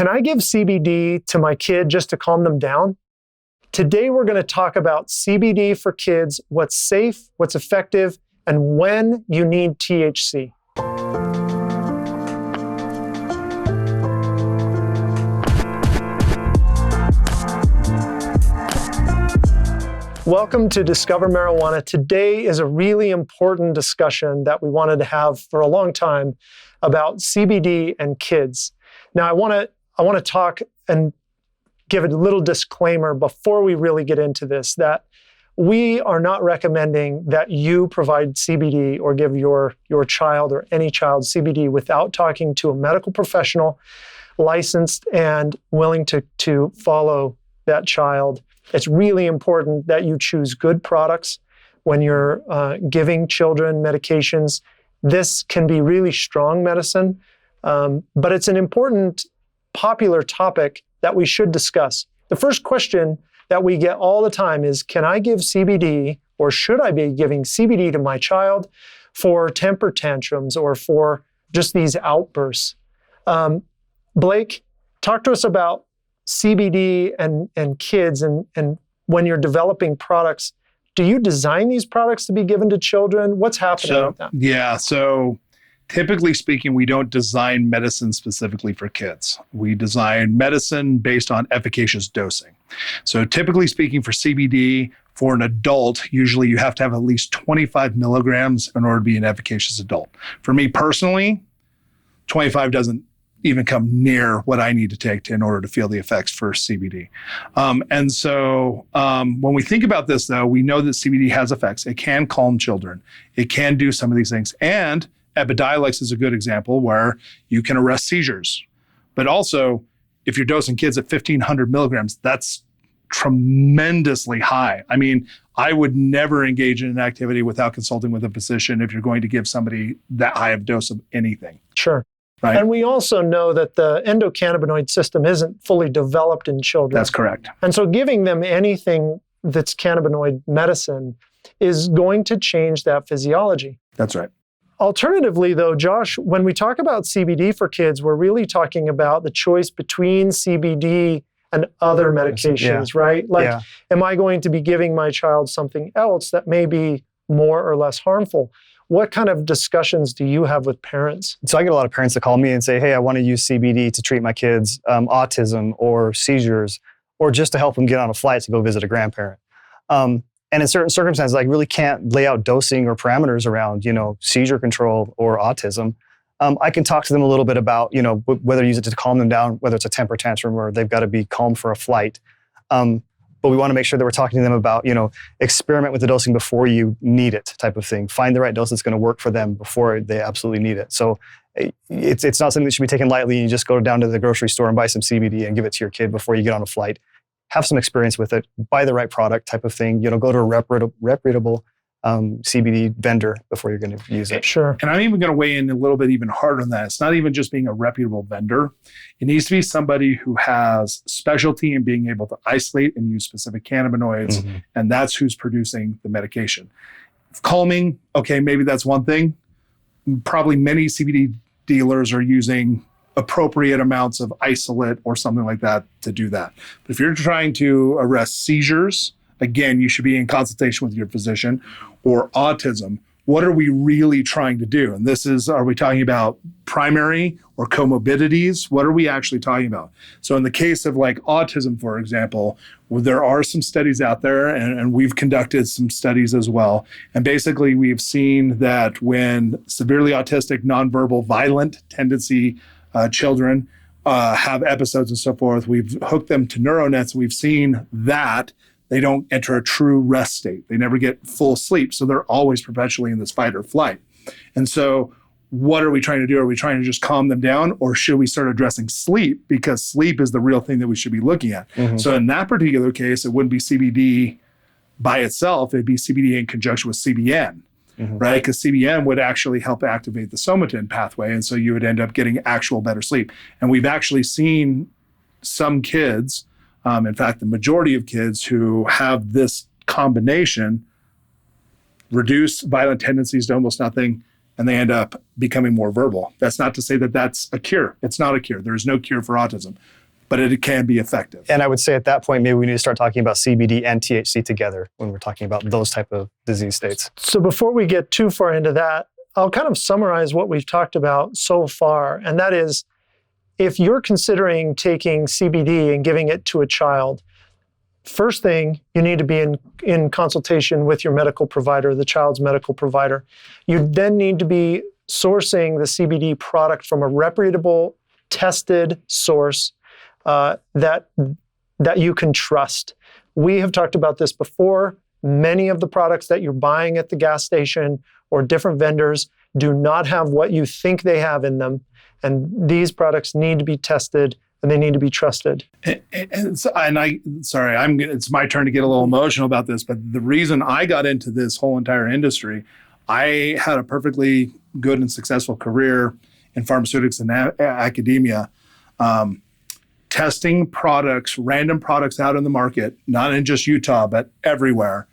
Can I give CBD to my kid just to calm them down? Today, we're going to talk about CBD for kids, what's safe, what's effective, and when you need THC. Welcome to Discover Marijuana. Today is a really important discussion that we wanted to have for a long time about CBD and kids. Now, I want to talk and give a little disclaimer before we really get into this, that we are not recommending that you provide CBD or give your child or any child CBD without talking to a medical professional licensed and willing to follow that child. It's really important that you choose good products when you're giving children medications. This can be really strong medicine, but it's an important, popular topic that we should discuss. The first question that we get all the time is, can I give CBD or should I be giving CBD to my child for temper tantrums or for just these outbursts? Blake, talk to us about CBD and kids, and when you're developing products, do you design these products to be given to children? What's happening with that? Yeah, so typically speaking, we don't design medicine specifically for kids. We design medicine based on efficacious dosing. So typically speaking for CBD, for an adult, usually you have to have at least 25 milligrams in order to be an efficacious adult. For me personally, 25 doesn't even come near what I need to take in order to feel the effects for CBD. And so when we think about this, though, we know that CBD has effects. It can calm children. It can do some of these things. And Epidiolex is a good example where you can arrest seizures. But also, if you're dosing kids at 1,500 milligrams, that's tremendously high. I mean, I would never engage in an activity without consulting with a physician if you're going to give somebody that high of dose of anything. Sure. Right. And we also know that the endocannabinoid system isn't fully developed in children. That's correct. And so giving them anything that's cannabinoid medicine is going to change that physiology. That's right. Alternatively, though, Josh, when we talk about CBD for kids, we're really talking about the choice between CBD and other medications, right? Like, am I going to be giving my child something else that may be more or less harmful? What kind of discussions do you have with parents? So I get a lot of parents that call me and say, hey, I want to use CBD to treat my kids' autism or seizures, or just to help them get on a flight to go visit a grandparent. And in certain circumstances, I really can't lay out dosing or parameters around, seizure control or autism. I can talk to them a little bit about, whether to use it to calm them down, whether it's a temper tantrum or they've got to be calm for a flight. But we want to make sure that we're talking to them about, experiment with the dosing before you need it type of thing. Find the right dose that's going to work for them before they absolutely need it. So it's not something that should be taken lightly. You just go down to the grocery store and buy some CBD and give it to your kid before you get on a flight. Have some experience with it. Buy the right product type of thing. Go to a reputable CBD vendor before you're going to use it. Sure. And I'm even going to weigh in a little bit even harder on that. It's not even just being a reputable vendor. It needs to be somebody who has specialty in being able to isolate and use specific cannabinoids, and that's who's producing the medication. Calming, okay, maybe that's one thing. Probably many CBD dealers are using appropriate amounts of isolate or something like that to do that. But if you're trying to arrest seizures, again, you should be in consultation with your physician. Or autism, what are we really trying to do? And are we talking about primary or comorbidities? What are we actually talking about? So in the case of like autism, for example, there are some studies out there, and we've conducted some studies as well. And basically we've seen that when severely autistic, nonverbal, violent tendency children have episodes and so forth, we've hooked them to neuronets. We've seen that they don't enter a true rest state. They never get full sleep. So they're always perpetually in this fight or flight. And so what are we trying to do? Are we trying to just calm them down, or should we start addressing sleep? Because sleep is the real thing that we should be looking at. So in that particular case, it wouldn't be CBD by itself. It'd be CBD in conjunction with CBN, right? Because CBN would actually help activate the somatin pathway. And so you would end up getting actual better sleep. And we've actually seen some kids, in fact, the majority of kids who have this combination, reduce violent tendencies to almost nothing, and they end up becoming more verbal. That's not to say that that's a cure. It's not a cure. There's no cure for autism, but it can be effective. And I would say at that point, maybe we need to start talking about CBD and THC together when we're talking about those type of disease states. So before we get too far into that, I'll kind of summarize what we've talked about so far. And that is, if you're considering taking CBD and giving it to a child, first thing, you need to be in consultation with your medical provider, the child's medical provider. You then need to be sourcing the CBD product from a reputable, tested source that you can trust. We have talked about this before. Many of the products that you're buying at the gas station or different vendors do not have what you think they have in them. And these products need to be tested and they need to be trusted. It's my turn to get a little emotional about this, but the reason I got into this whole entire industry, I had a perfectly good and successful career in pharmaceutics and academia, testing products, random products out in the market, not in just Utah, but everywhere.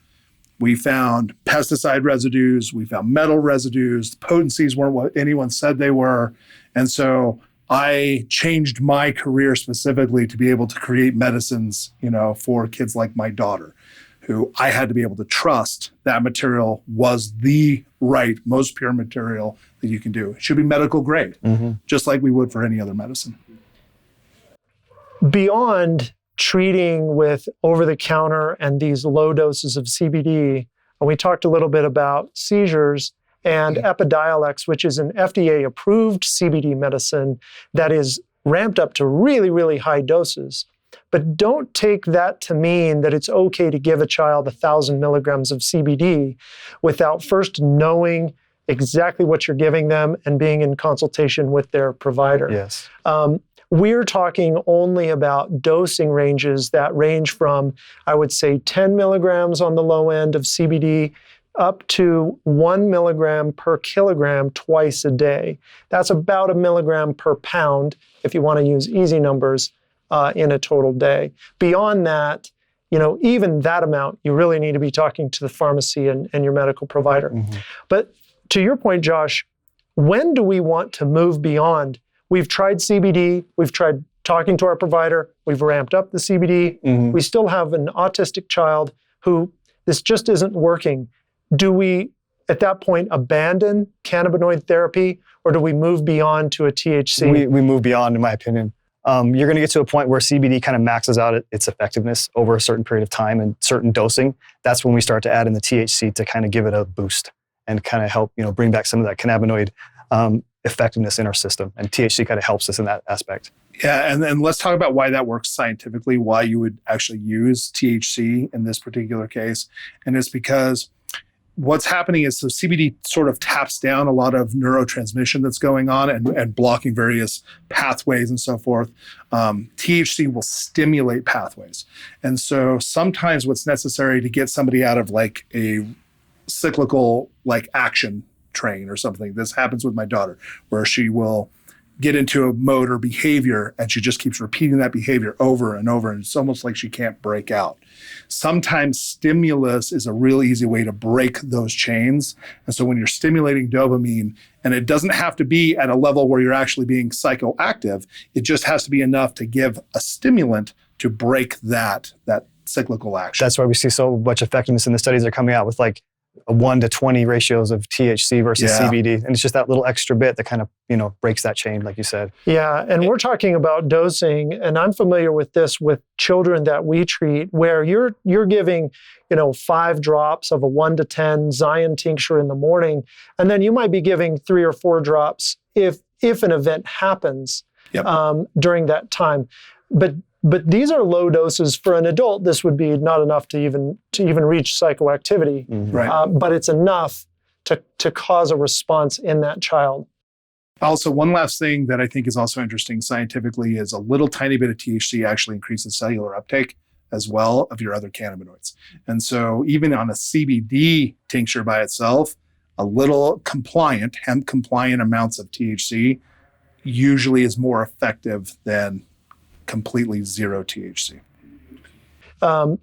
We found pesticide residues, we found metal residues, the potencies weren't what anyone said they were. And so I changed my career specifically to be able to create medicines, for kids like my daughter, who I had to be able to trust that material was the right, most pure material that you can do. It should be medical grade, just like we would for any other medicine. Beyond treating with over-the-counter and these low doses of CBD, and we talked a little bit about seizures and Epidiolex, which is an FDA-approved CBD medicine that is ramped up to really, really high doses. But don't take that to mean that it's okay to give a child 1,000 milligrams of CBD without first knowing exactly what you're giving them and being in consultation with their provider. Yes. We're talking only about dosing ranges that range from, I would say, 10 milligrams on the low end of CBD up to 1 milligram per kilogram twice a day. That's about a milligram per pound, if you want to use easy numbers, in a total day. Beyond that, even that amount, you really need to be talking to the pharmacy and your medical provider. But to your point, Josh, when do we want to move beyond? We've tried CBD, we've tried talking to our provider, we've ramped up the CBD, we still have an autistic child who this just isn't working. Do we, at that point, abandon cannabinoid therapy, or do we move beyond to a THC? We move beyond, in my opinion. You're going to get to a point where CBD kind of maxes out its effectiveness over a certain period of time and certain dosing. That's when we start to add in the THC to kind of give it a boost and kind of help, bring back some of that cannabinoid effectiveness in our system. And THC kind of helps us in that aspect. Yeah, and then let's talk about why that works scientifically, why you would actually use THC in this particular case. And it's because what's happening is, so CBD sort of taps down a lot of neurotransmission that's going on and blocking various pathways and so forth. THC will stimulate pathways. And so sometimes what's necessary to get somebody out of like a cyclical action train or something, this happens with my daughter, where she will get into a mode or behavior and she just keeps repeating that behavior over and over, and it's almost like she can't break out. Sometimes stimulus is a real easy way to break those chains. And so when you're stimulating dopamine, and it doesn't have to be at a level where you're actually being psychoactive, it just has to be enough to give a stimulant to break that cyclical action. That's why we see so much effectiveness in the studies that are coming out with a 1 to 20 ratios of THC versus CBD. And it's just that little extra bit that kind of, breaks that chain, like you said. Yeah, and we're talking about dosing, and I'm familiar with this with children that we treat, where you're giving, 5 drops of a 1 to 10 Zion tincture in the morning, and then you might be giving 3 or 4 drops if an event happens during that time. But these are low doses. For an adult, this would be not enough to even reach psychoactivity. Right. But it's enough to cause a response in that child. Also, one last thing that I think is also interesting scientifically is a little tiny bit of THC actually increases cellular uptake as well of your other cannabinoids. And so even on a CBD tincture by itself, a little hemp compliant amounts of THC usually is more effective than completely zero THC.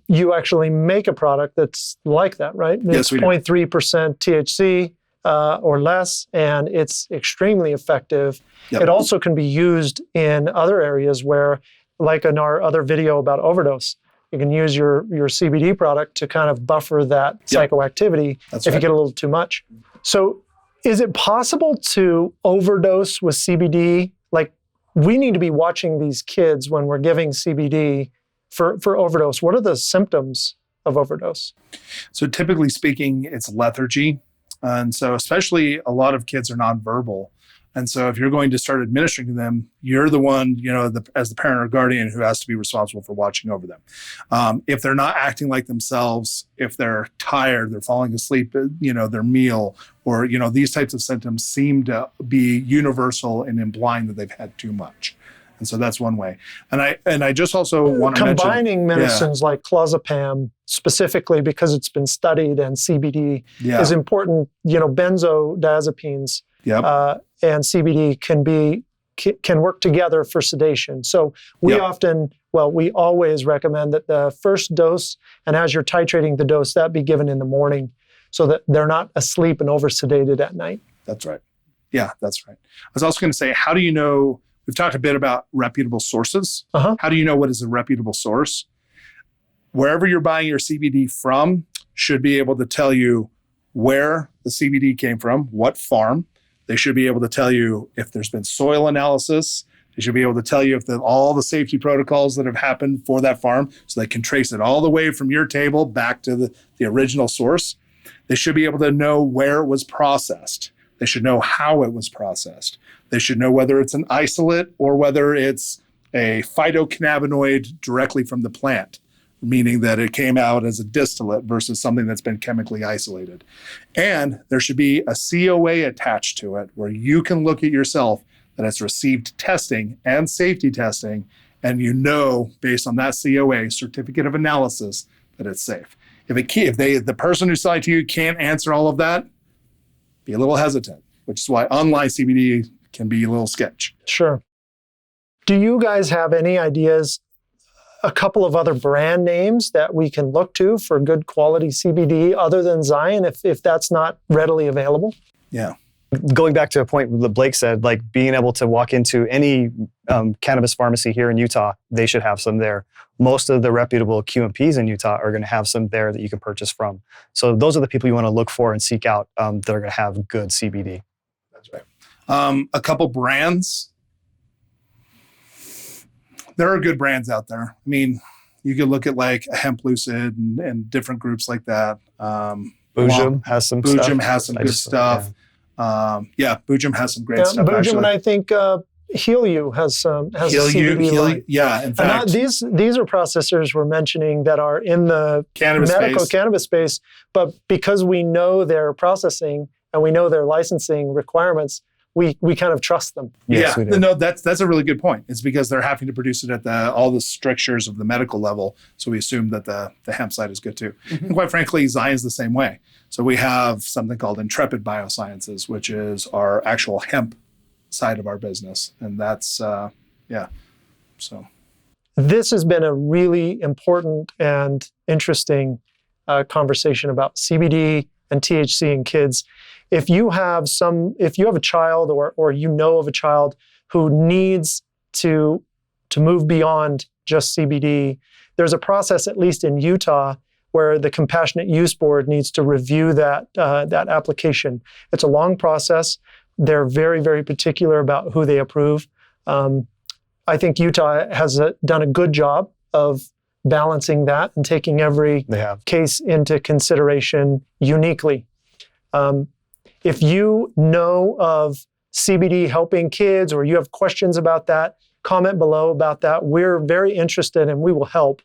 You actually make a product that's like that, right? Yes, we do. 0.3% THC, or less, and it's extremely effective. Yep. It also can be used in other areas where, like in our other video about overdose, you can use your CBD product to kind of buffer that psychoactivity if you get a little too much. So is it possible to overdose with CBD? Like, we need to be watching these kids when we're giving CBD for overdose. What are the symptoms of overdose? So typically speaking, it's lethargy. And so especially a lot of kids are nonverbal. And so if you're going to start administering to them, you're the one, as the parent or guardian who has to be responsible for watching over them. If they're not acting like themselves, if they're tired, they're falling asleep, their meal, or, these types of symptoms seem to be universal and implying that they've had too much. And so that's one way. And I just also want to mention combining medicines like clozapam specifically because it's been studied, and CBD is important. Benzodiazepines and CBD can work together for sedation. So we always recommend that the first dose, and as you're titrating the dose, that be given in the morning so that they're not asleep and over-sedated at night. That's right. Yeah, that's right. I was also going to say, how do you know? We've talked a bit about reputable sources. How do you know what is a reputable source? Wherever you're buying your CBD from should be able to tell you where the CBD came from, what farm. They should be able to tell you if there's been soil analysis. They should be able to tell you if all the safety protocols that have happened for that farm, so they can trace it all the way from your table back to the original source. They should be able to know where it was processed. They should know how it was processed. They should know whether it's an isolate or whether it's a phytocannabinoid directly from the plant, meaning that it came out as a distillate versus something that's been chemically isolated. And there should be a COA attached to it where you can look at yourself that it's received testing and safety testing, and based on that COA, certificate of analysis, that it's safe. If the person who's selling to you can't answer all of that, be a little hesitant, which is why online CBD can be a little sketch. Sure. Do you guys have any ideas, a couple of other brand names that we can look to for good quality CBD other than Zion, if that's not readily available? Yeah. Going back to a point that Blake said, like being able to walk into any cannabis pharmacy here in Utah, they should have some there. Most of the reputable QMPs in Utah are going to have some there that you can purchase from. So those are the people you want to look for and seek out that are going to have good CBD. That's right. A couple brands. There are good brands out there. I mean, you could look at like Hemp Lucid and different groups like that. Boojum has some good stuff. Boojum has some great stuff. Boojum, actually. and I think Heal You has a CBD line. Yeah, in fact, these are processors we're mentioning that are in the medical cannabis space, but because we know their processing and we know their licensing requirements, we kind of trust them. Yes, no, that's a really good point. It's because they're having to produce it at all the strictures of the medical level, so we assume that the hemp side is good too. And quite frankly, Zion's the same way. So we have something called Intrepid Biosciences, which is our actual hemp side of our business. And that's, so. This has been a really important and interesting conversation about CBD and THC in kids. If you have a child or you know of a child who needs to move beyond just CBD, there's a process, at least in Utah, where the Compassionate Use Board needs to review that application. It's a long process. They're very, very particular about who they approve. I think Utah has done a good job of balancing that and taking every case into consideration uniquely. If you know of CBD helping kids or you have questions about that, comment below about that. We're very interested and we will help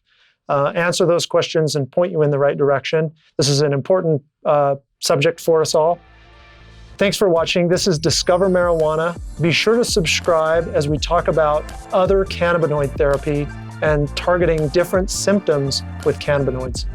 answer those questions and point you in the right direction. This is an important subject for us all. Thanks for watching. This is Discover Marijuana. Be sure to subscribe as we talk about other cannabinoid therapy and targeting different symptoms with cannabinoids.